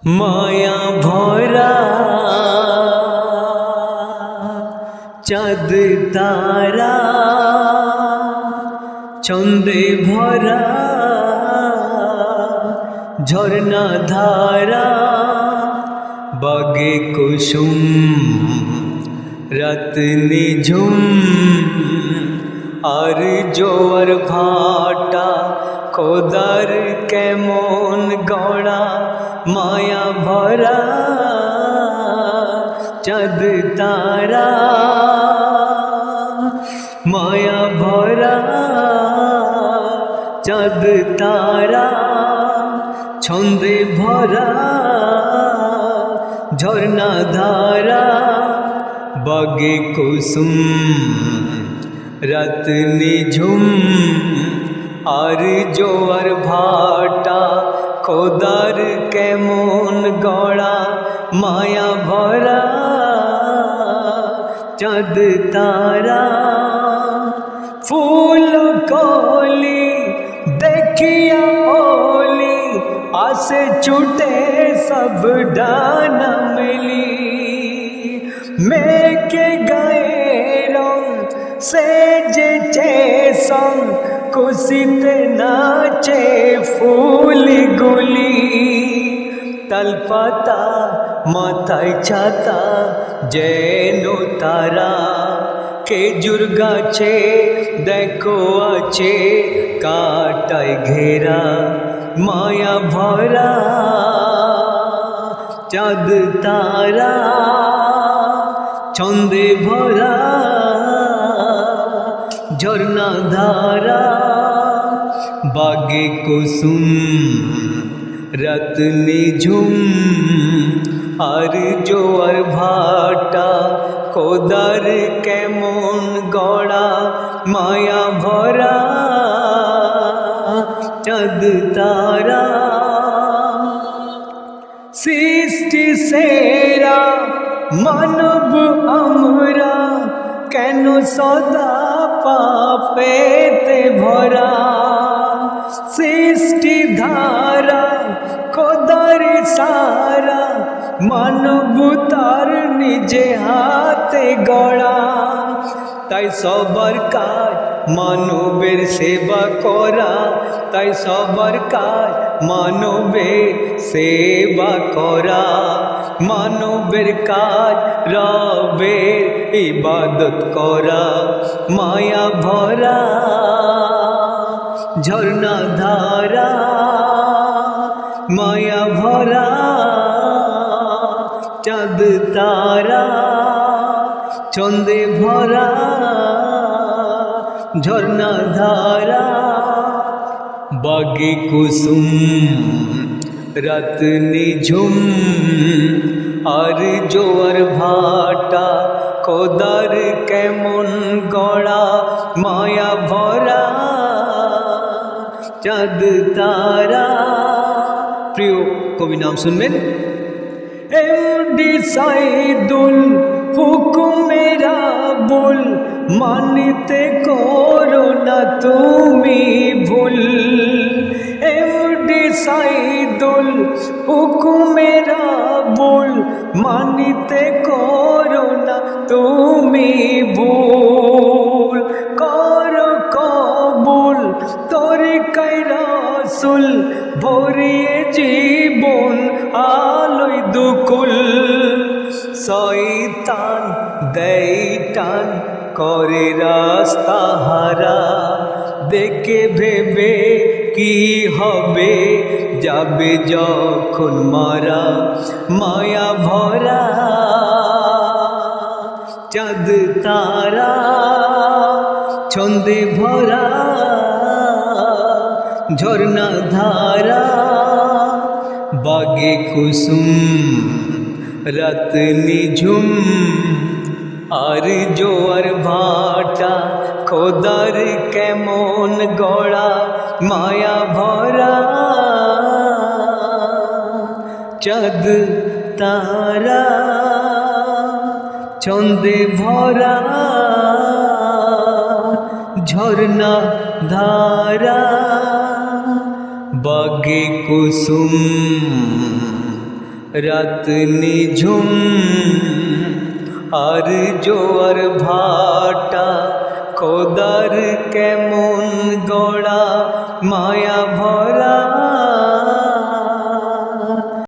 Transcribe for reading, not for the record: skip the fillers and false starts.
মায়া ভরা চাঁদ তারা ছন্দে ভরা ঝরনা ধারা বাগে কুসুম রাত নিঝুম আর জোয়ার ভাটা খোদার কেমন গড়া মায়া ভরা চাঁদ তারা মায়া ভরা চাঁদ তারা ছন্দে ভরা ঝরনা ধারা বাগে কুসুম রাত নিঝুম আর জোয়ার ভাটা খোদার কেমন গড়া মায়া ভরা চাঁদ তারা ফুল কলি देखिया ओली आसे छूटे सब डाना मिली मैं के गए रंग से जे संग खुशीते नाचे फूली गुली तलपाता माथाय छाता जेनो तारा খেজুর গাছে দেখো আছে কাটায় ঘেরা মায়া ভরা চাঁদ তারা ছন্দে ভরা ঝরনা ধারা বাগে কুসুম রাত নিঝুম আর জোয়ার ভাটা খোদার কেমন গড়া মায়া ভরা চাঁদ তারা সৃষ্টি সেরা মানব আমরা কেন সদা পাপেতে ভরা সৃষ্টি ধারা খোদার সারা মানব তার নিজে হাতে গড়া তাই সবার কাজ মানবের সেবা করা তাই সবার কাজ মানবের সেবা করা মানবের কাজ রবের ইবাদত করা মায়া ভরা ঝরনা ধারা মায়া ভরা চাঁদ তারা ছন্দে ভরা ঝরনা ধারা বাগে কুসুম রাত নিঝুম আর জোয়ার ভাটা খোদার কেমন গড়া মায়া ভরা চাঁদ তারা। প্রিয় কবি নাম শুনবেন এমডি সাইদুল হুকুমেরা বল মানিতে করো না তুমি ভুল এমডি সাইদুল হুকুমেরা বল মানিতে করো না তুমি ভুল করো কবুল তরিকায় রাসূল ভরিয়ে জীবন আলোয় দুকুল শয়তান দেয় টান করে রাস্তা হারা দেখে ভেবে কি হবে যাবে যখন মারা মায়া ভরা চাঁদ তারা ছন্দে ভরা ঝরনা ধারা বাগে কুসুম রাত নিঝুম আর জোয়ার ভাটা খোদার কেমন গড়া মায়া ভরা চাঁদ তারা ছন্দে ভরা ঝরনা ধারা বাগে কুসুম রাত নিঝুম আর জোয়ার ভাটা, খোদার কেমন গড়া মায়া ভরা